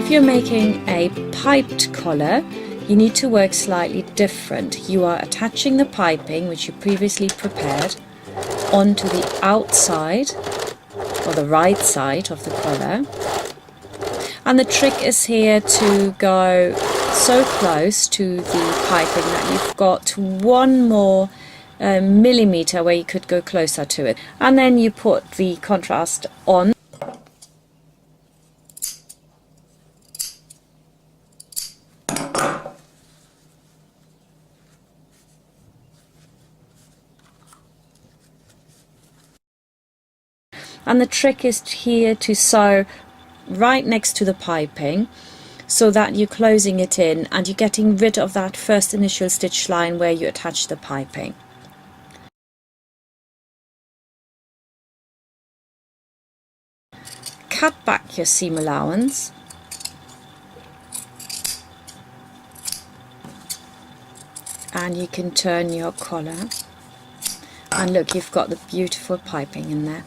if you're making a piped collar, you need to work slightly different. You are attaching the piping, which you previously prepared, onto the outside or the right side of the collar. And the trick is here to go so close to the piping that you've got one more millimeter where you could go closer to it. And then you put the contrast on. And the trick is here to sew right next to the piping so that you're closing it in and you're getting rid of that first initial stitch line where you attach the piping. Cut back your seam allowance and you can turn your collar, and look, you've got the beautiful piping in there.